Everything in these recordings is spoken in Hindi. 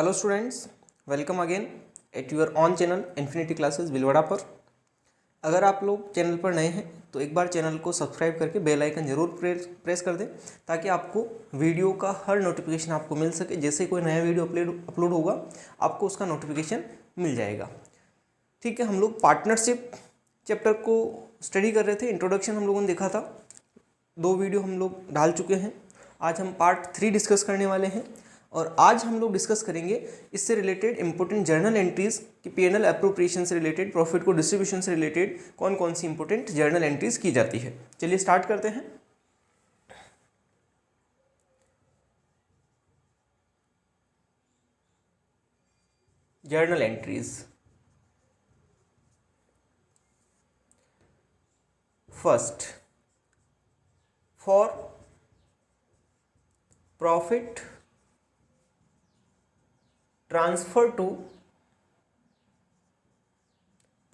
Hello students, welcome again at your on channel infinity classes Bhilwara पर। अगर आप लोग चैनल पर नए हैं तो एक बार चैनल को सब्सक्राइब करके बेल आइकन जरूर प्रेस कर दें ताकि आपको वीडियो का हर नोटिफिकेशन आपको मिल सके। जैसे कोई नया वीडियो अपलोड होगा आपको उसका नोटिफिकेशन मिल जाएगा। ठीक है, हम लोग पार्टनरशिप चैप्टर को स्टडी कर रहे थे। इंट्रोडक्शन हम लोगों ने देखा था, 2 वीडियो हम लोग डाल चुके हैं। आज हम पार्ट 3 डिस्कस करने वाले हैं और आज हम लोग डिस्कस करेंगे इससे रिलेटेड इंपॉर्टेंट जर्नल एंट्रीज कि पीएनएल एप्रोप्रिएशन से रिलेटेड, प्रॉफिट को डिस्ट्रीब्यूशन से रिलेटेड कौन कौन सी इंपॉर्टेंट जर्नल एंट्रीज की जाती है। चलिए स्टार्ट करते हैं। Journal entries. First, for profit transfer to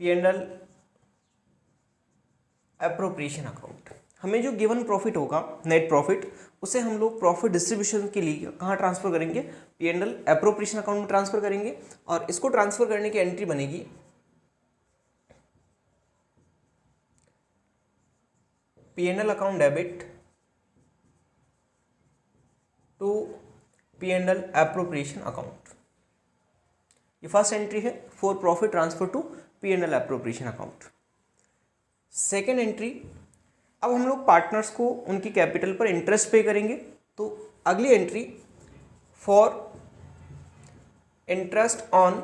PNL appropriation account. हमें जो गिवन प्रॉफिट होगा, नेट प्रॉफिट, उसे हम लोग प्रॉफिट डिस्ट्रीब्यूशन के लिए कहाँ ट्रांसफर करेंगे? पीएनएल एप्रोप्रिएशन अकाउंट में ट्रांसफर करेंगे। और इसको ट्रांसफर करने की एंट्री बनेगी PNL account debit to PNL appropriation account. ये फर्स्ट एंट्री है, for profit transfer to PNL appropriation account. Second entry, अब हम लोग पार्टनर्स को उनकी कैपिटल पर इंटरेस्ट पे करेंगे। तो अगली entry, for interest on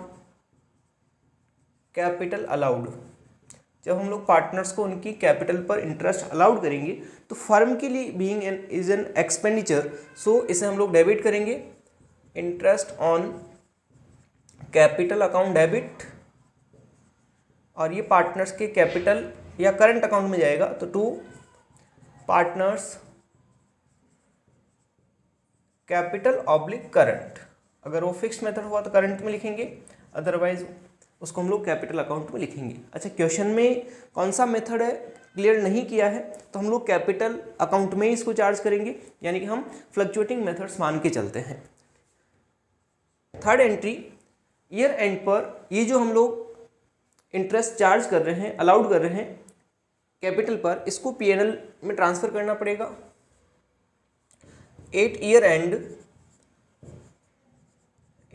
capital allowed. जब हम लोग पार्टनर्स को उनकी कैपिटल पर इंटरेस्ट अलाउड करेंगे तो फर्म के लिए बीइंग इज एन एक्सपेंडिचर, सो इसे हम लोग डेबिट करेंगे। Interest on capital account debit, और ये पार्टनर्स के कैपिटल या करंट अकाउंट में जाएगा तो to partners capital oblique current. अगर वो फिक्स्ड मेथड हुआ तो करंट में लिखेंगे, अदरवाइज उसको हम लोग कैपिटल अकाउंट में लिखेंगे। अच्छा, क्वेश्चन में कौन सा मेथड है क्लियर नहीं किया है तो हम लोग कैपिटल अकाउंट में ही इसको चार्ज करेंगे, यानी कि हम फ्लक्चुएटिंग मेथड्स मान के चलते हैं। थर्ड एंट्री, ईयर एंड पर ये जो हम लोग इंटरेस्ट चार्ज कर रहे हैं, अलाउड कर रहे हैं कैपिटल पर, इसको पीएनएल में ट्रांसफर करना पड़ेगा। At year end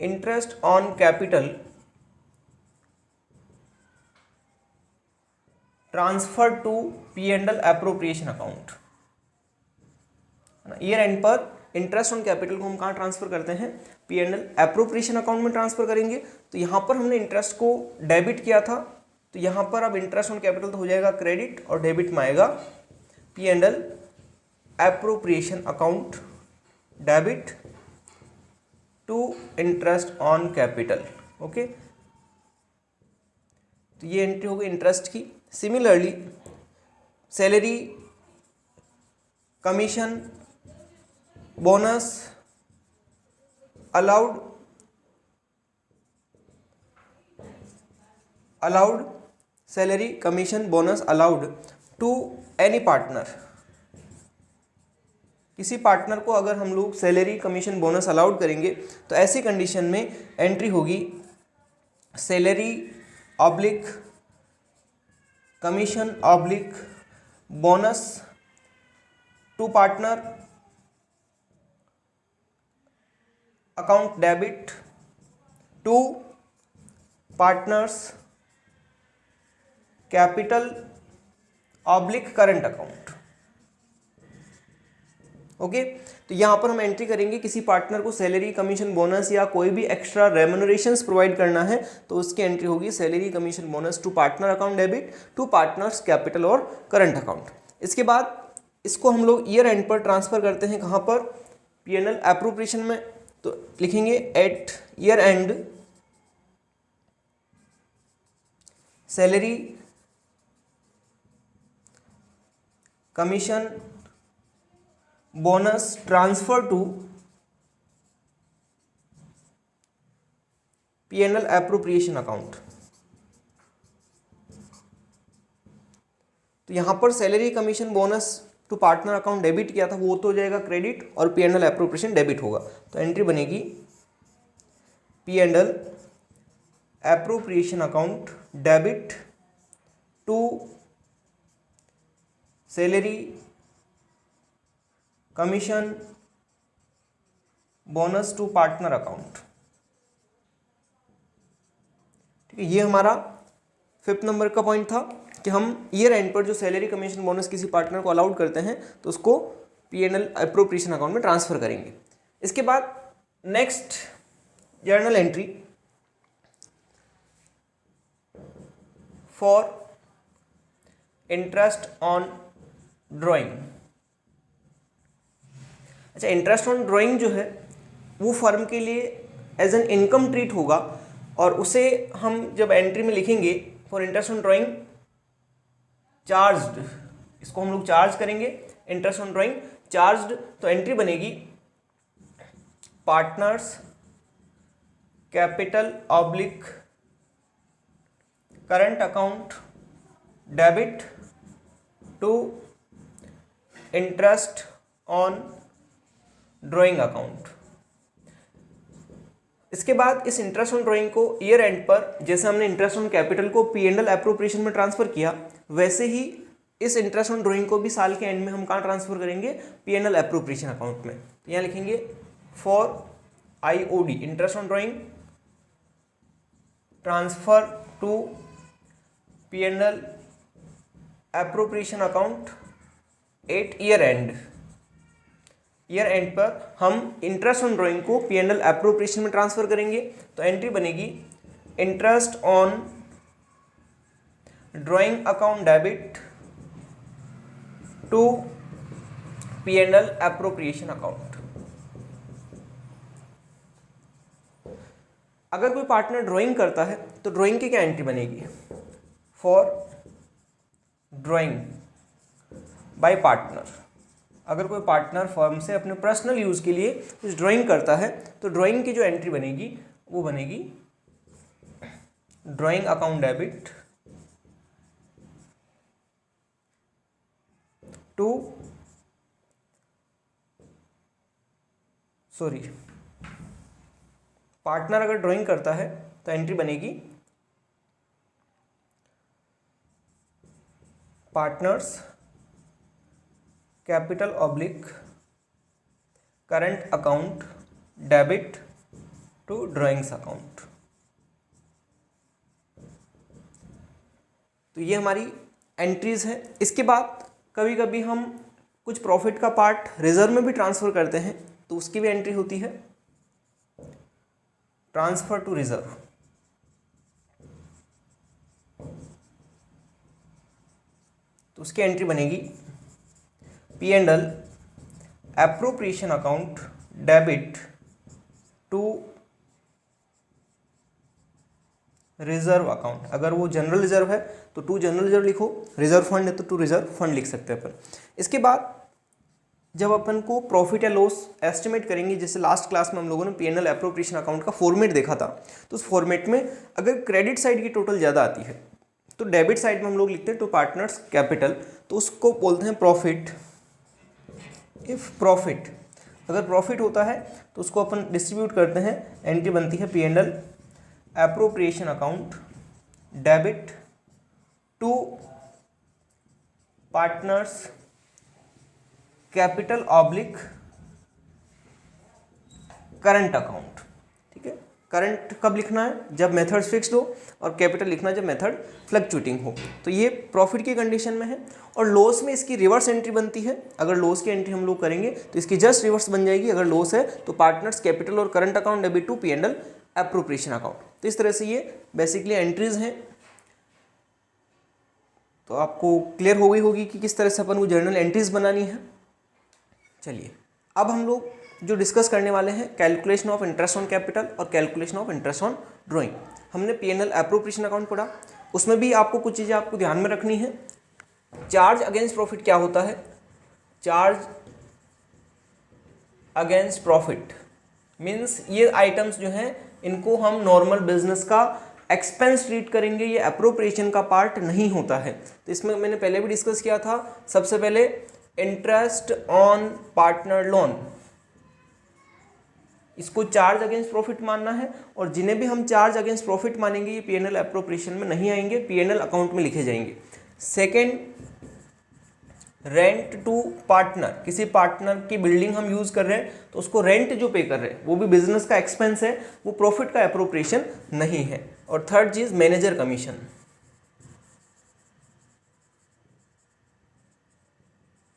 interest on capital transfer to PNL appropriation account. Year end पर इंटरेस्ट ऑन कैपिटल को हम कहाँ ट्रांसफर करते हैं? पीएनएल एप्रोप्रिएशन अकाउंट में ट्रांसफर करेंगे। तो यहाँ पर हमने इंटरेस्ट को डेबिट किया था, तो यहाँ पर अब इंटरेस्ट ऑन कैपिटल तो हो जाएगा क्रेडिट और डेबिट में आएगा PNL appropriation account debit to interest on capital. Okay, तो ये एंट्री हो गई इंटरेस्ट की। Similarly salary, commission, bonus, allowed salary, commission, bonus allowed to any partner. किसी पार्टनर को अगर हम लोग सैलरी, कमीशन, बोनस अलाउड करेंगे तो ऐसी कंडीशन में एंट्री होगी salary oblique commission oblique bonus to partner account debit to partners capital oblique current account. Okay, तो यहां पर हम एंट्री करेंगे किसी पार्टनर को सैलरी, कमीशन, बोनस या कोई भी एक्स्ट्रा रेम्यूनरेशंस प्रोवाइड करना है तो उसकी एंट्री होगी salary, commission, bonus to partner account debit to partners capital और करंट अकाउंट। इसके बाद इसको हम लोग ईयर एंड पर ट्रांसफर करते हैं, कहां पर? पीएनएल एप्रोप्रिएशन में। तो लिखेंगे at year end salary, commission, bonus transfer to PNL appropriation account. तो यहां पर salary, commission, bonus to partner account debit किया था वो तो हो जाएगा क्रेडिट और पीएनएल एप्रोप्रिएशन डेबिट होगा। तो एंट्री बनेगी P and L appropriation account debit to salary commission bonus to partner account. ठीक है, ये हमारा 5th नंबर का पॉइंट था कि हम ईयर एंड पर जो सैलरी कमीशन बोनस किसी पार्टनर को अलाउड करते हैं तो उसको P&L एप्रोप्रिएशन अकाउंट में ट्रांसफर करेंगे। इसके बाद next journal entry for interest on drawing. अच्छा, इंटरेस्ट ऑन ड्राइंग जो है वो फर्म के लिए एज एन इनकम ट्रीट होगा और उसे हम जब एंट्री में लिखेंगे for interest on drawing charged, इसको हम लोग चार्ज करेंगे इंटरेस्ट ऑन ड्राइंग चार्ज्ड, तो एंट्री बनेगी partners capital oblique current account debit to interest on drawing account. इसके बाद इस इंटरेस्ट ऑन ड्राइंग को ईयर एंड पर जैसे हमने इंटरेस्ट ऑन कैपिटल को P&L एप्रोप्रिएशन में ट्रांसफर किया, वैसे ही इस इंटरेस्ट ऑन ड्राइंग को भी साल के एंड में हम कहाँ ट्रांसफर करेंगे, P&L एप्रोप्रिएशन अकाउंट में। तो यहाँ लिखेंगे for IOD interest on drawing transfer to P&L appropriation account at year end. Year end पर हम इंटरेस्ट ऑन ड्राइंग को P&L एप्रोप्रिएशन में ट्रांसफर करेंगे, तो एंट्री बनेगी interest on drawing account debit to P&L appropriation account. अगर कोई पार्टनर ड्राइंग करता है तो ड्राइंग की क्या एंट्री बनेगी, फॉर ड्राइंग बाय पार्टनर। अगर कोई पार्टनर फर्म से अपने पर्सनल यूज़ के लिए कुछ ड्राइंग करता है तो ड्राइंग की जो एंट्री बनेगी वो बनेगी drawing account debit to partner अगर ड्राइंग करता है तो एंट्री बनेगी partners capital oblique current account debit to drawings account. तो ये हमारी एंट्रीज है। इसके बाद कभी कभी हम कुछ प्रॉफिट का पार्ट रिजर्व में भी ट्रांसफर करते हैं तो उसकी भी एंट्री होती है ट्रांसफर टू रिजर्व। तो उसकी एंट्री बनेगी P&L appropriation account debit to reserve account. अगर वो जनरल रिजर्व है तो टू जनरल रिजर्व लिखो, रिजर्व फंड है तो टू रिजर्व फंड लिख सकते हैं अपन। इसके बाद जब अपन को प्रॉफिट या लॉस एस्टिमेट करेंगे, जैसे लास्ट क्लास में हम लोगों ने P&L एप्रोप्रिएशन अकाउंट का फॉर्मेट देखा था, तो उस फॉर्मेट में अगर क्रेडिट साइड की टोटल ज़्यादा आती है तो डेबिट साइड में हम लोग लिखते हैं टू पार्टनर्स कैपिटल, तो उसको बोलते हैं प्रॉफिट। इफ प्रॉफिट, अगर प्रॉफिट होता है तो उसको अपन डिस्ट्रीब्यूट करते हैं, एंट्री बनती है P&L appropriation account debit to partners capital oblique current account. ठीक है, करंट कब लिखना है, जब मेथड फिक्स्ड हो, और कैपिटल लिखना है जब मेथड फ्लक्चुएटिंग हो। तो ये प्रॉफिट की कंडीशन में है। और लॉस में इसकी रिवर्स एंट्री बनती है। अगर लॉस की एंट्री हम लोग करेंगे तो इसकी जस्ट रिवर्स बन जाएगी। अगर लॉस है तो पार्टनर्स कैपिटल और current account debit to P&L appropriation account. तो इस तरह से ये बेसिकली एंट्रीज हैं। तो आपको क्लियर हो गई होगी कि किस तरह से अपन को जर्नल एंट्रीज बनानी है। चलिए अब हम लोग जो डिस्कस करने वाले हैं calculation of interest on capital और calculation of interest on drawing. हमने P&L एप्रोप्रिएशन अकाउंट पढ़ा, उसमें भी आपको कुछ चीज़ें आपको ध्यान में रखनी है। चार्ज अगेंस्ट प्रॉफिट क्या होता है, चार्ज अगेंस्ट प्रॉफिट मीन्स ये आइटम्स जो हैं इनको हम नॉर्मल बिजनेस का एक्सपेंस ट्रीट करेंगे, ये एप्रोप्रिएशन का पार्ट नहीं होता है। तो इसमें मैंने पहले भी डिस्कस किया था। सबसे पहले इंटरेस्ट ऑन पार्टनर लोन, इसको चार्ज अगेंस्ट प्रॉफिट मानना है, और जिन्हें भी हम चार्ज अगेंस्ट प्रॉफिट मानेंगे ये पीएनएल एप्रोप्रिएशन में नहीं आएंगे, पीएनएल अकाउंट में लिखे जाएंगे। सेकेंड, रेंट टू पार्टनर, किसी पार्टनर की बिल्डिंग हम यूज कर रहे हैं तो उसको रेंट जो पे कर रहे हैं वो भी बिजनेस का एक्सपेंस है, वो प्रॉफिट का एप्रोप्रिएशन नहीं है। और थर्ड चीज, मैनेजर कमीशन।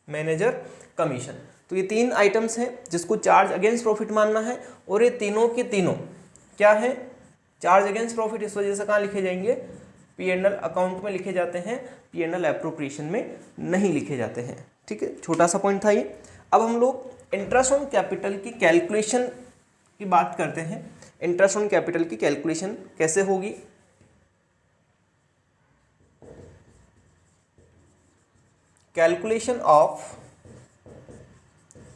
मैनेजर कमीशन, तो ये तीन आइटम्स हैं जिसको चार्ज अगेंस्ट प्रॉफिट मानना है, और ये तीनों के तीनों क्या है, चार्ज अगेंस्ट प्रॉफिट, इस वजह से कहाँ लिखे जाएंगे, पीएनएल अकाउंट में लिखे जाते हैं, पीएनएल एप्रोप्रिएशन में नहीं लिखे जाते हैं। ठीक है, छोटा सा पॉइंट था ये। अब हम लोग इंटरेस्ट ऑन कैपिटल की कैलकुलेशन की बात करते हैं। इंटरेस्ट ऑन कैपिटल की कैलकुलेशन कैसे होगी, calculation of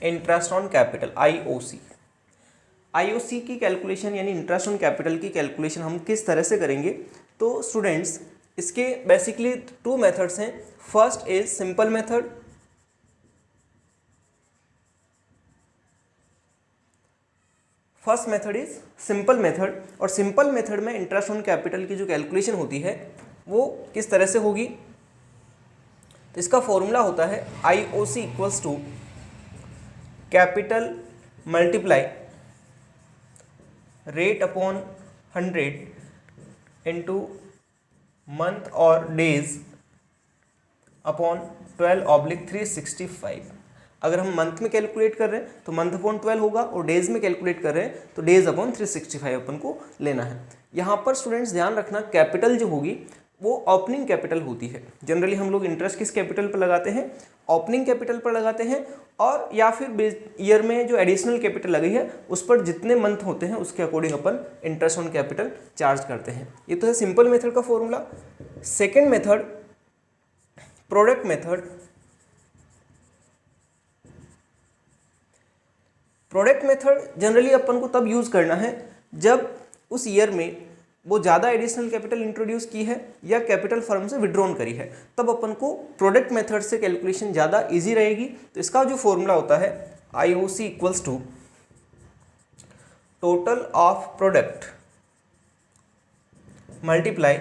interest on capital, IOC. IOC की कैलकुलेशन यानी इंटरेस्ट ऑन कैपिटल की कैलकुलेशन हम किस तरह से करेंगे, तो स्टूडेंट्स इसके बेसिकली टू मेथड्स हैं। First is simple method, first method is simple method, और सिंपल मेथड में इंटरेस्ट ऑन कैपिटल की जो कैलकुलेशन होती है वो किस तरह से होगी, तो इसका फॉर्मूला होता है IOC equals to capital multiply rate upon 100 into month और डेज अपॉन 12/365। अगर हम मंथ में कैलकुलेट कर रहे हैं तो मंथ अपॉन 12 होगा, और डेज में कैलकुलेट कर रहे हैं तो डेज अपॉन 365 अपन को लेना है। यहाँ पर स्टूडेंट्स ध्यान रखना, कैपिटल जो होगी वो ओपनिंग कैपिटल होती है। जनरली हम लोग इंटरेस्ट किस कैपिटल पर लगाते हैं, ओपनिंग कैपिटल पर लगाते हैं, और या फिर ईयर में जो एडिशनल कैपिटल लगी है उस पर जितने मंथ होते हैं उसके अकॉर्डिंग अपन इंटरेस्ट ऑन कैपिटल चार्ज करते हैं। ये तो है सिंपल मेथड का formula. Second method, product method. Product method generally अपन को तब यूज करना है जब उस ईयर में वो ज़्यादा एडिशनल कैपिटल इंट्रोड्यूस की है या कैपिटल फर्म से विड्रॉन करी है, तब अपन को प्रोडक्ट मेथड से कैलकुलेशन ज़्यादा इजी रहेगी। तो इसका जो फॉर्मूला होता है IOC equals to total of product multiply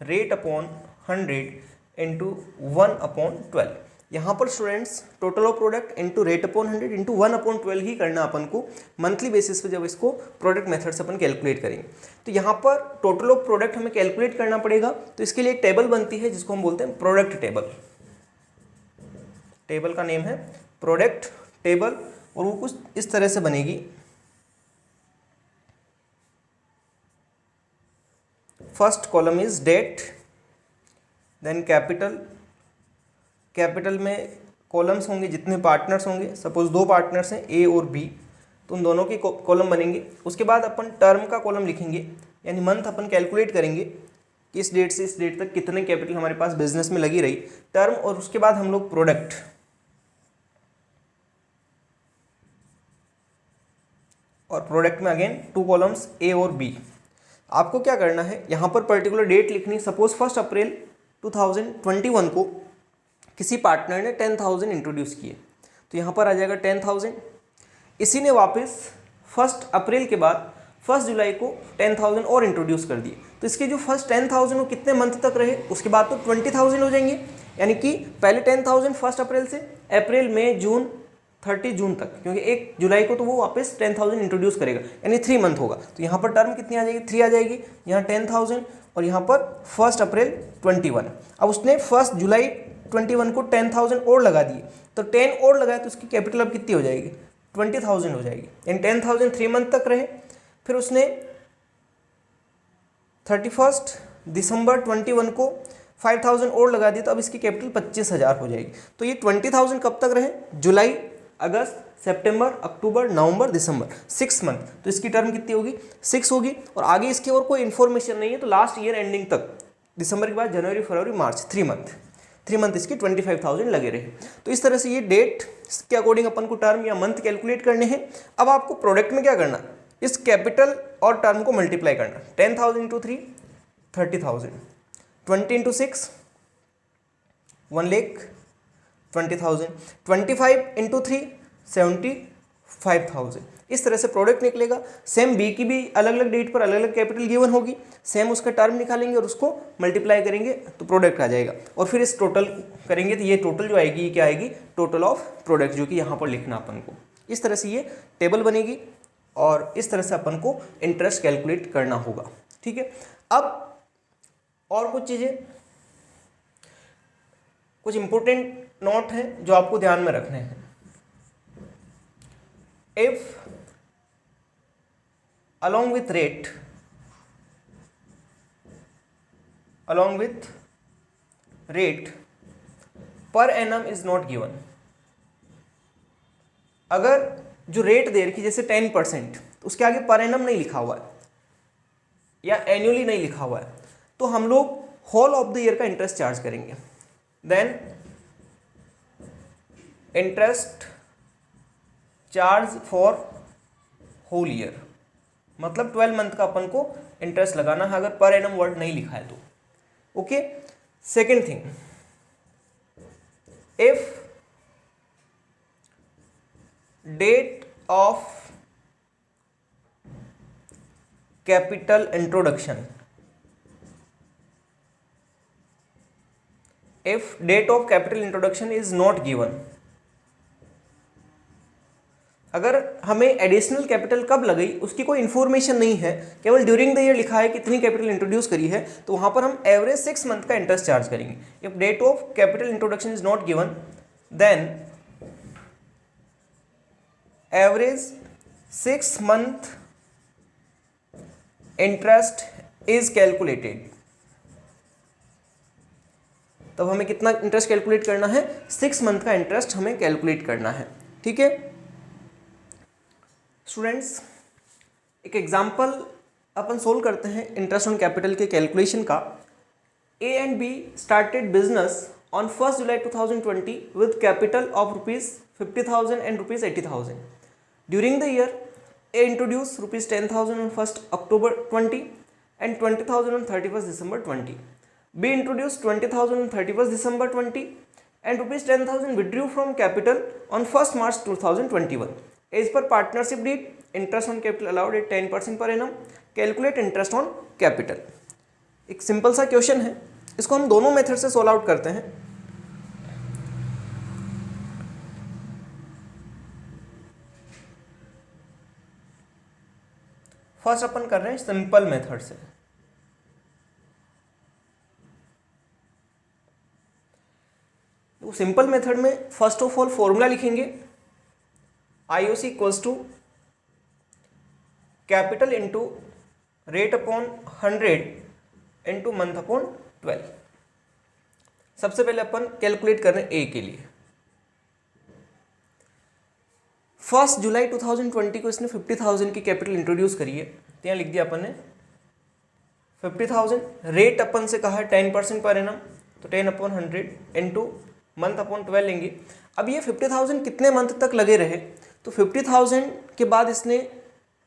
rate upon 100 into 1/12। यहाँ पर students total of product into rate upon 100 into 1/12 ही करना अपन को मंथली बेसिस पे जब इसको प्रोडक्ट मेथड से अपन कैलकुलेट करेंगे। तो यहाँ पर टोटल ऑफ प्रोडक्ट हमें कैलकुलेट करना पड़ेगा, तो इसके लिए एक टेबल बनती है जिसको हम बोलते हैं प्रोडक्ट टेबल। टेबल का नेम है प्रोडक्ट टेबल, और वो कुछ इस तरह से बनेगी। First column is date, then capital. Capital में कॉलम्स होंगे, जितने पार्टनर्स होंगे, सपोज 2 पार्टनर्स हैं ए और बी, तो उन दोनों के कॉलम बनेंगे। उसके बाद अपन टर्म का कॉलम लिखेंगे, यानी मंथ अपन कैलकुलेट करेंगे कि इस डेट से इस डेट तक कितने कैपिटल हमारे पास बिजनेस में लगी रही, टर्म। और उसके बाद हम लोग प्रोडक्ट, और प्रोडक्ट में अगेन 2 कॉलम्स ए और बी। आपको क्या करना है, यहाँ पर पर्टिकुलर डेट लिखनी। सपोज 1 अप्रैल 2021 को किसी पार्टनर ने 10,000 इंट्रोड्यूस किए, तो यहाँ पर आ जाएगा 10,000। इसी ने वापस 1 अप्रैल के बाद 1 जुलाई को 10,000 और इंट्रोड्यूस कर दिए, तो इसके जो फर्स्ट 10,000 वो कितने मंथ तक रहे, उसके बाद तो 20,000 हो जाएंगे। यानी कि पहले 10,000 1 अप्रैल से अप्रैल, मई, जून, 30 जून तक, क्योंकि 1 जुलाई को तो वो वापस 10,000 इंट्रोड्यूस करेगा, यानी 3 मंथ होगा। तो यहाँ पर टर्म कितनी आ जाएगी, 3 आ जाएगी। यहाँ 10,000 और यहाँ पर 1 अप्रैल 21। अब उसने 1 जुलाई 21 को 10,000 और लगा दिए, तो 10 और लगाए तो उसकी कैपिटल अब कितनी हो जाएगी, 20,000 हो जाएगी। यानी 10,000 3 मंथ तक रहे। फिर उसने 31 दिसंबर 21 को 5,000 और लगा दिए, तो अब इसकी कैपिटल 25,000 हो जाएगी। तो ये 20,000 कब तक रहे, जुलाई, अगस्त, सितंबर, अक्टूबर, नवंबर, दिसंबर, 6 मंथ। तो इसकी टर्म कितनी होगी, 6 होगी। और आगे इसकी और कोई इन्फॉर्मेशन नहीं है, तो लास्ट ईयर एंडिंग तक, दिसंबर के बाद जनवरी, फरवरी, मार्च, 3 मंथ इसकी 25,000 लगे रहे। तो इस तरह से ये डेट के अकॉर्डिंग अपन को टर्म या मंथ कैलकुलेट करने हैं। अब आपको प्रोडक्ट में क्या करना, इस कैपिटल और टर्म को मल्टीप्लाई करना। 10,000 इंटू 3 30,000, 20 इंटू 6 1,20,000, 25 इंटू 3 75,000, इस तरह से प्रोडक्ट निकलेगा। सेम बी की भी अलग अलग डेट पर अलग अलग कैपिटल गिवन होगी, सेम उसका टर्म निकालेंगे और उसको मल्टीप्लाई करेंगे तो प्रोडक्ट आ जाएगा, और फिर इस टोटल करेंगे तो ये टोटल जो आएगी ये क्या आएगी, टोटल ऑफ प्रोडक्ट, जो कि यहाँ पर लिखना अपन को। इस तरह से ये टेबल बनेगी और इस तरह से अपन को इंटरेस्ट कैलकुलेट करना होगा। ठीक है, अब और कुछ चीज़ें, कुछ इंपॉर्टेंट नोट हैं जो आपको ध्यान में रखने हैं। If along with rate per annum is not given, अगर जो रेट दे रखी जैसे 10%, उसके आगे पर एनम नहीं लिखा हुआ है या एनुअली नहीं लिखा हुआ है, तो हम लोग होल ऑफ द ईयर का इंटरेस्ट चार्ज करेंगे। Then interest charge for whole year, मतलब 12 मंथ का अपन को इंटरेस्ट लगाना है अगर पर एनम वर्ड नहीं लिखा है तो। Okay, second thing, if date of capital introduction, if date of capital introduction is not given, अगर हमें एडिशनल कैपिटल कब लगी उसकी कोई इन्फॉर्मेशन नहीं है, केवल ड्यूरिंग द ईयर लिखा है कितनी कैपिटल इंट्रोड्यूस करी है, तो वहां पर हम एवरेज 6 मंथ का इंटरेस्ट चार्ज करेंगे। If date of capital introduction is not given then average 6 month interest is calculated. तब हमें कितना इंटरेस्ट कैलकुलेट करना है, 6 मंथ का इंटरेस्ट हमें कैलकुलेट करना है। ठीक है स्टूडेंट्स, एक एग्जाम्पल अपन सोल्व करते हैं इंटरेस्ट ऑन कैपिटल के कैलकुलेशन का। ए and be started business on 1 July 2020 with capital of ₹50,000 and ₹80,000। During the year A introduce ₹10,000 on 1st October 20 and 20,000 on 31st December 20. B introduced 20,000 on 31st December 20 and ₹10,000 withdrew from capital on 1st March 2021. As per partnership deed, interest on capital allowed at 10% per annum. Calculate interest on capital. एक सिंपल सा क्वेश्चन है, इसको हम दोनों मेथड से सोल्व आउट करते हैं। फर्स्ट अपन कर रहे हैं सिंपल मेथड से। तो सिंपल मेथड में फर्स्ट ऑफ ऑल फॉर्मूला लिखेंगे, IOC equals to capital into rate upon 100 into month upon 12। सबसे पहले अपन कैलकुलेट कर रहे हैं ए के लिए। 1 जुलाई 2020 को इसने 50,000 की कैपिटल इंट्रोड्यूस करी है, तो यहाँ लिख दिया अपन ने 50,000। रेट अपन से कहा है 10% पर एनम, तो 10 अपॉन 100 इंटू मंथ अपॉन 12 लेंगे। अब ये 50,000 कितने मंथ तक लगे रहे, तो 50,000 के बाद इसने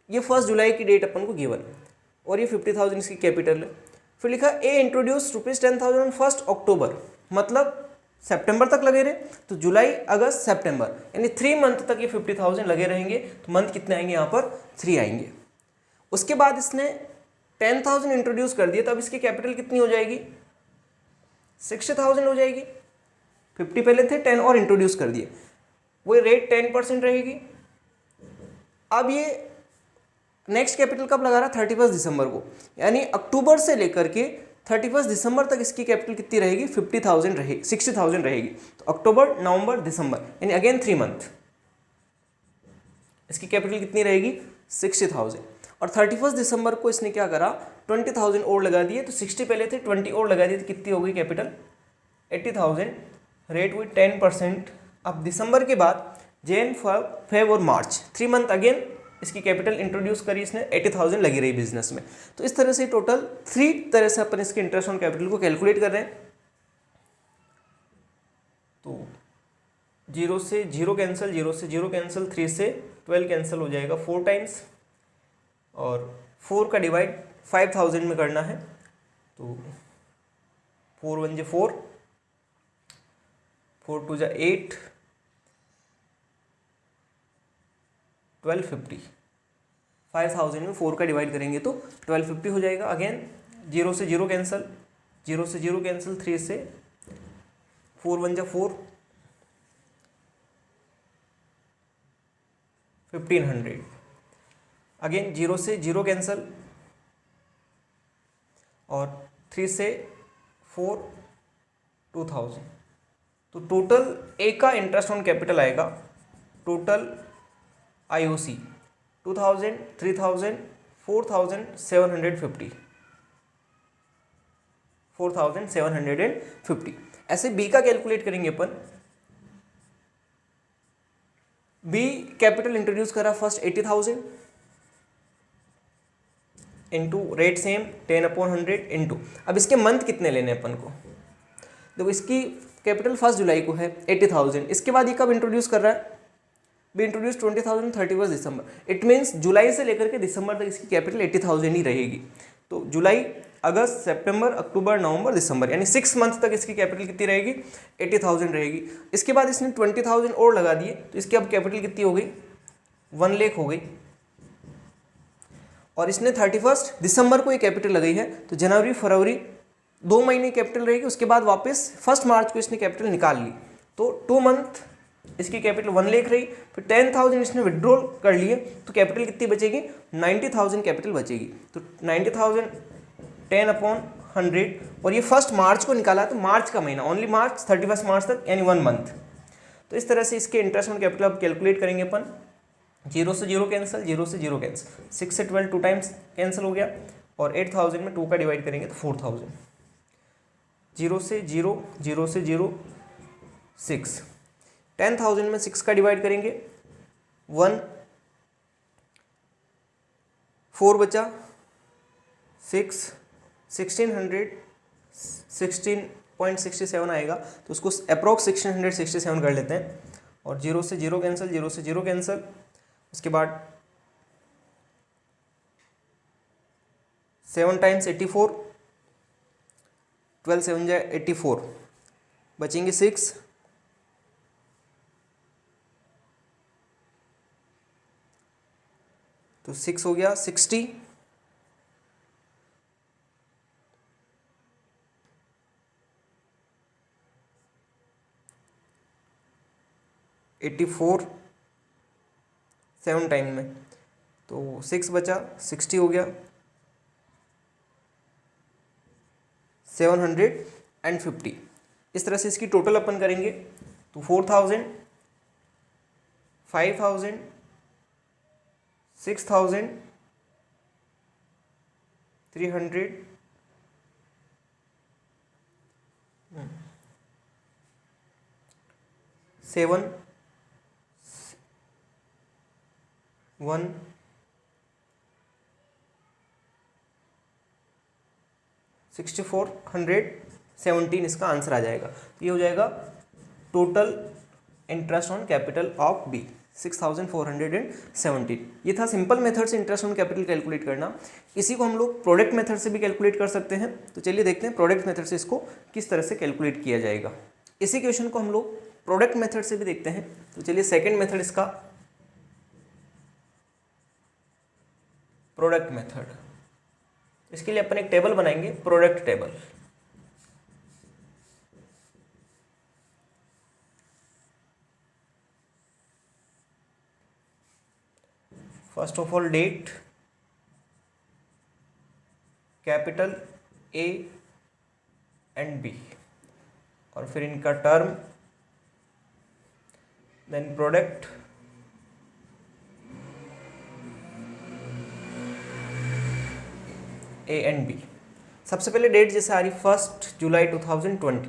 ये 1 जुलाई की डेट अपन को गिवन और ये 50,000 इसकी कैपिटल है। फिर लिखा A introduce ₹10,000 on 1st October, मतलब सितंबर तक लगे रहे, तो जुलाई अगस्त सितंबर यानी 3 मंथ तक ये 50,000 लगे रहेंगे। तो मंथ कितने आएंगे यहाँ पर, 3 आएंगे। उसके बाद इसने 10,000 इंट्रोड्यूस कर दिया, तब इसकी कैपिटल कितनी हो जाएगी, 60,000 हो जाएगी। 50 पहले थे, 10 और इंट्रोड्यूस कर दिए, वो रेट 10% रहेगी। अब ये नेक्स्ट कैपिटल कब लगा रहा, 31 दिसंबर को, यानी अक्टूबर से लेकर के 31 दिसंबर तक इसकी कैपिटल कितनी रहेगी, 50,000 रहेगी, 60,000 रहेगी। तो अक्टूबर नवंबर दिसंबर यानी अगेन 3 मंथ इसकी कैपिटल कितनी रहेगी, 60,000। और 31 दिसंबर को इसने क्या करा, 20,000 और लगा दिए, तो 60 पहले थे, 20 और लगा दिए, तो कितनी हो गई कैपिटल, 80,000। रेट हुई 10%। अब दिसंबर के बाद जैन फेब और मार्च 3 मंथ अगेन इसकी कैपिटल इंट्रोड्यूस करी इसने, 80,000 लगी रही बिजनेस में। तो इस तरह से टोटल 3 तरह से अपन इसके इंटरेस्ट ऑन कैपिटल को कैलकुलेट कर रहे हैं। तो 0 से 0 कैंसिल, 0 से 0 कैंसिल, 3 से 12 कैंसिल हो जाएगा 4 टाइम्स, और 4 का डिवाइड 5,000 में करना है, तो 4 1 जा 4, 4 2 जा 8, 1250, 5000 में 4 का डिवाइड करेंगे तो 1250 हो जाएगा। अगेन 0 से 0 कैंसिल, 0 से 0 कैंसिल, 3 से 4 1 जा 4, 1500। अगेन 0 से 0 कैंसिल और 3 से 4 2000। तो टोटल ए का इंटरेस्ट ऑन कैपिटल आएगा, टोटल आईओसी 2000, 3000, 4750, 4750। ऐसे बी का कैलकुलेट करेंगे अपन। बी कैपिटल इंट्रोड्यूस करा first 80,000 into rate same 10/100 into, अब इसके मंथ कितने लेने अपन को, देखो इसकी कैपिटल 1 जुलाई को है 80,000, इसके बाद ये कब इंट्रोड्यूस कर रहा है, बी इंट्रोड्यूस 20,000 31 दिसंबर, इट मीन्स जुलाई से लेकर के दिसंबर तक इसकी कैपिटल 80,000 ही रहेगी। तो जुलाई, अगस्त, सितंबर, अक्टूबर, नवंबर, दिसंबर, यानी 6 मंथ तक इसकी कैपिटल कितनी रहेगी, 80,000 रहेगी। इसके बाद इसने 20,000 और लगा दिए तो इसकी अब कैपिटल कितनी हो गई, 1 लाख हो गई। और इसने 31 दिसंबर को ये कैपिटल लगाई है, तो जनवरी फरवरी 2 महीने कैपिटल रहेगी। उसके बाद वापस 1 मार्च को इसने कैपिटल निकाल ली, तो 2 मंथ इसकी कैपिटल 1 लाख रही। फिर 10,000 इसने विड्रॉल कर लिए तो कैपिटल कितनी बचेगी, 90,000 कैपिटल बचेगी। तो 90,000 10/100, और ये 1 मार्च को निकाला, तो मार्च का महीना, ओनली मार्च, 31 मार्च तक, यानी 1 मंथ। तो इस तरह से इसके इंटरेस्ट ऑन कैपिटल अब कैलकुलेट करेंगे अपन। 0 से 0 कैंसिल, 0 से 0 कैंसिल, 6 से 12 2 टाइम्स कैंसिल हो गया, और 8000 में 2 का डिवाइड करेंगे तो 4000। 0 से 0, 0 से 0 6, 10,000 में 6 का डिवाइड करेंगे 1, 4 बचा 6, 1600, 16.67 आएगा, तो उसको अप्रोक्स 1667 कर लेते हैं। और 0 से 0 कैंसिल, 0 से 0 कैंसिल, उसके बाद 7 टाइम्स 84, 12 7 जाए 84, बचेंगे 6, तो 6 हो गया 60, $84 7 टाइम में, तो 6 बचा 60 हो गया 750। इस तरह से इसकी टोटल अपन करेंगे तो 4,000, 5,000, 6,000, 300, 7, 1, 6417 इसका आंसर आ जाएगा। तो ये हो जाएगा total interest on capital of B 6417। ये था सिंपल मेथड से इंटरेस्ट ऑन कैपिटल कैलकुलेट करना। इसी को हम लोग प्रोडक्ट मेथड से भी कैलकुलेट कर सकते हैं। तो चलिए देखते हैं प्रोडक्ट मेथड से इसको किस तरह से कैलकुलेट किया जाएगा। इसी क्वेश्चन को हम लोग प्रोडक्ट मेथड से भी देखते हैं। तो चलिए सेकेंड मेथड इसका प्रोडक्ट मेथड। इसके लिए अपन एक टेबल बनाएंगे, product table. First of all date, capital A and B, और फिर इनका term, then product, A and B. सबसे पहले डेट जैसे आ रही 1 जुलाई 2020।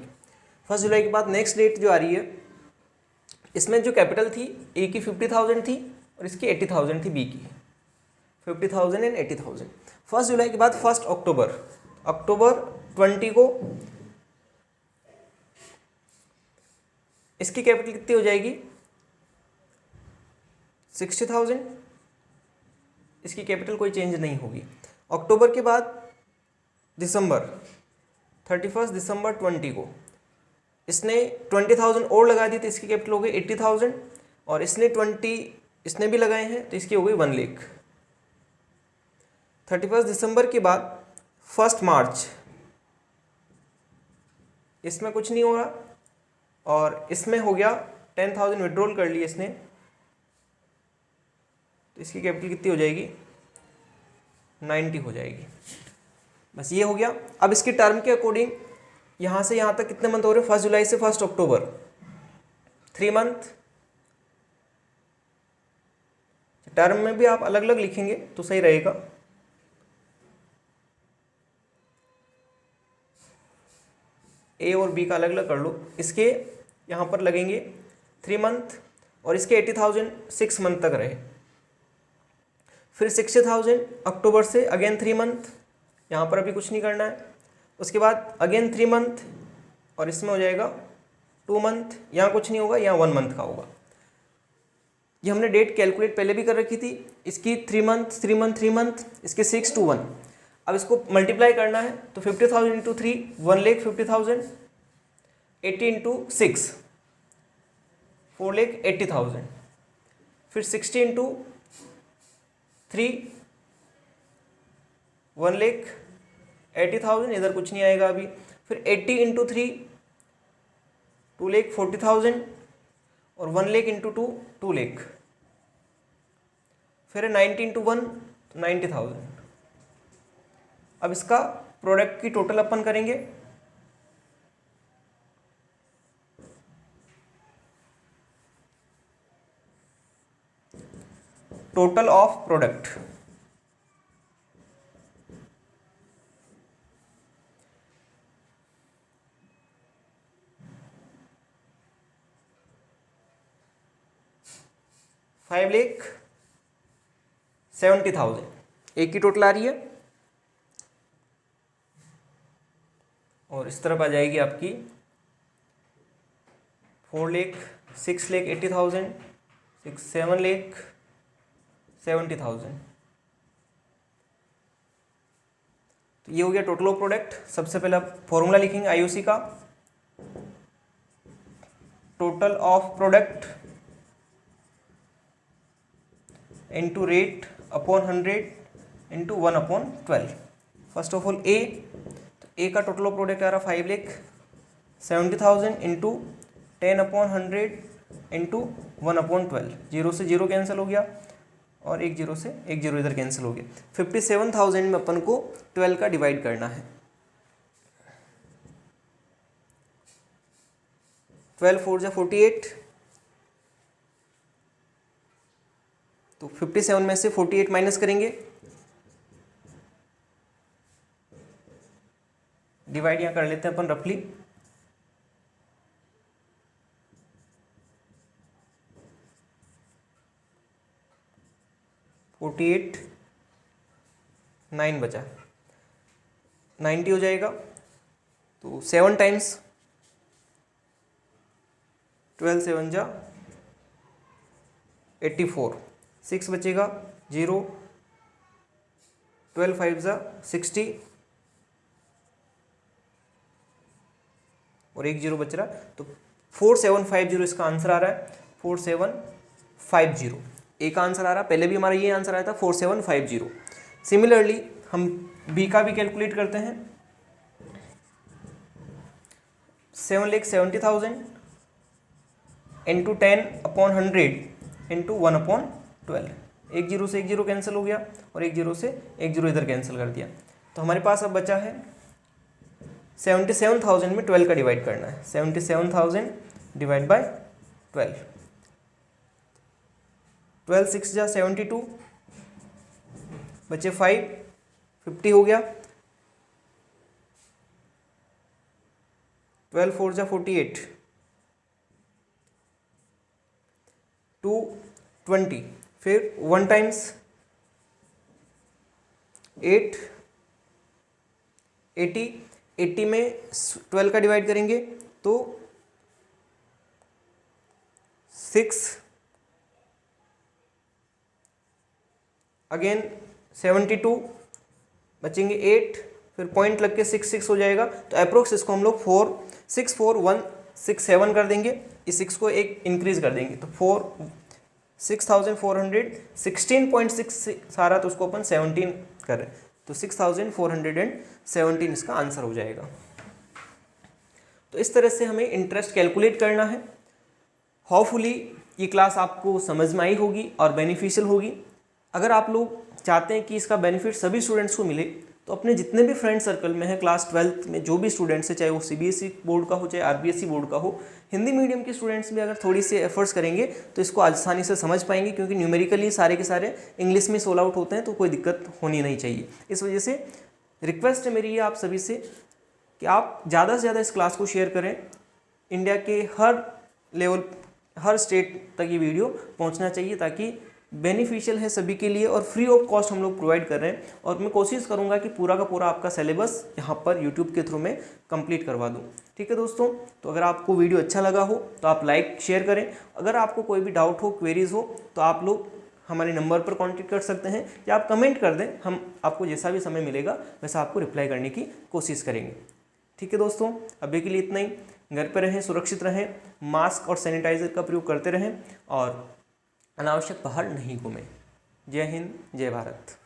1 जुलाई के बाद नेक्स्ट डेट जो आ रही है, इसमें जो कैपिटल थी ए की 50,000 थी और इसकी 80,000 थी बी की, 50,000 एंड 80,000। 1 जुलाई के बाद 1 अक्टूबर 20 को इसकी कैपिटल कितनी हो जाएगी 60,000। इसकी कैपिटल कोई चेंज नहीं होगी। अक्टूबर के बाद दिसंबर 31 दिसंबर 20 को इसने 20,000 और लगा दी तो इसकी कैपिटल हो गई 80,000, और इसने इसने भी लगाए हैं तो इसकी हो गई 1 लाख। 31 दिसंबर के बाद 1 मार्च, इसमें कुछ नहीं हो रहा और इसमें हो गया 10,000 विड्रॉल कर लिए इसने, तो इसकी कैपिटल कितनी हो जाएगी, 90 हो जाएगी। बस ये हो गया। अब इसकी टर्म के अकॉर्डिंग यहाँ से यहाँ तक कितने मंथ हो रहे हैं, 1 जुलाई से 1 अक्टूबर, 3 मंथ। टर्म में भी आप अलग अलग लिखेंगे तो सही रहेगा। ए और बी का अलग अलग कर लो। इसके यहाँ पर लगेंगे 3 मंथ और इसके 80,000 6 मंथ तक रहे। फिर 60,000 अक्टूबर से अगेन 3 मंथ, यहाँ पर अभी कुछ नहीं करना है। उसके बाद अगेन 3 मंथ और इसमें हो जाएगा 2 मंथ, यहाँ कुछ नहीं होगा, यहाँ 1 मंथ का होगा। ये हमने डेट कैलकुलेट पहले भी कर रखी थी। इसकी 3 मंथ 3 मंथ 3 मंथ, इसके 6 to 1। अब इसको मल्टीप्लाई करना है तो 50,000 इंटू 3 1,50,000, 80 इंटू 6 4,80,000, फिर 60 इंटू 3 1,80,000, इधर कुछ नहीं आएगा अभी। फिर 80 इंटू 3 2,40,000 और 1 लाख इंटू 2 2 लाख, फिर 90 इंटू 1 90,000। अब इसका प्रोडक्ट की टोटल अपन करेंगे। टोटल ऑफ प्रोडक्ट, $5,70,000 एक की टोटल आ रही है। और इस तरफ आ जाएगी आपकी 4 लाख 6,80,000 7,70,000। तो ये हो गया टोटल ऑफ प्रोडक्ट। सबसे पहले फॉर्मूला लिखेंगे आईओसी का, total of product into rate upon 100 into 1/12। First of all A, तो ए का टोटल ऑफ प्रोडक्ट आ रहा 5,70,000 इंटू 10/100 इंटू 1/12। 0 से 0 कैंसिल हो गया और 1 0 से 1 0 इधर कैंसिल हो गया। 57,000 में अपन को 12 का डिवाइड करना है। 12 4 जा 48, तो 57 में से 48 माइनस करेंगे, डिवाइड यहाँ कर लेते हैं अपन रफली। $48 9 बचा, 90 हो जाएगा। तो 7 टाइम्स 12 7 जा 84, 6 बचेगा 0, 12 5 जा 60 और 1 0 बच रहा। तो 4750 इसका आंसर आ रहा है। 4750 ए का आंसर आ रहा। पहले भी हमारा ये आंसर आया था 4750। सिमिलरली हम बी का भी कैलकुलेट करते हैं। 7,70,000 इंटू 10/100 इंटू 1/12। 1 0 से 1 0 कैंसिल हो गया और 1 0 से 1 0 इधर कैंसिल कर दिया। तो हमारे पास अब बचा है 77,000 में 12 का डिवाइड करना है। 77,000 डिवाइड बाय 12, 12 6 जा 72, बचे 5, 50 हो गया। 12 4 जा 48, 2 20, फिर 1 टाइम्स 8 80, 80 में 12 का डिवाइड करेंगे तो 6, अगेन 72, बचेंगे 8, फिर पॉइंट लग के 6 6 हो जाएगा। तो अप्रोक्स इसको हम लोग 4 6 4 1 6 7 कर देंगे। इस 6 को एक इंक्रीज कर देंगे तो 4 16,416.6 सारा, तो उसको अपन 17 करें तो 6,417 इसका आंसर हो जाएगा। तो इस तरह से हमें इंटरेस्ट कैलकुलेट करना है। होपफुली ये क्लास आपको समझ में आई होगी और बेनिफिशियल होगी। अगर आप लोग चाहते हैं कि इसका बेनिफिट सभी स्टूडेंट्स को मिले तो अपने जितने भी फ्रेंड सर्कल में है, क्लास 12th में जो भी स्टूडेंट्स है, चाहे वो CBSE बोर्ड का हो चाहे RBSE बोर्ड का हो, हिंदी मीडियम के स्टूडेंट्स भी अगर थोड़ी सी एफर्ट्स करेंगे तो इसको आसानी से समझ पाएंगे, क्योंकि न्यूमेरिकली सारे के सारे इंग्लिश में सोल्व आउट होते हैं, तो कोई दिक्कत होनी नहीं चाहिए। इस वजह से रिक्वेस्ट है मेरी ये आप सभी से कि आप ज़्यादा से ज़्यादा इस क्लास को शेयर करें। इंडिया के हर लेवल, हर स्टेट तक ये वीडियो पहुंचना चाहिए, ताकि बेनिफिशियल है सभी के लिए और फ्री ऑफ कॉस्ट हम लोग प्रोवाइड कर रहे हैं। और मैं कोशिश करूंगा कि पूरा का पूरा आपका सिलेबस यहाँ पर यूट्यूब के थ्रू में कंप्लीट करवा दूँ। ठीक है दोस्तों, तो अगर आपको वीडियो अच्छा लगा हो तो आप लाइक शेयर करें। अगर आपको कोई भी डाउट हो, क्वेरीज हो, तो आप लोग हमारे नंबर पर कांटेक्ट कर सकते हैं या आप कमेंट कर दें। हम आपको जैसा भी समय मिलेगा वैसा आपको रिप्लाई करने की कोशिश करेंगे। ठीक है दोस्तों, अभी के लिए इतना ही। घर पर रहें, सुरक्षित रहें, मास्क और सैनिटाइजर का प्रयोग करते रहें और अनावश्यक बाहर नहीं घूमें। जय हिंद, जय भारत।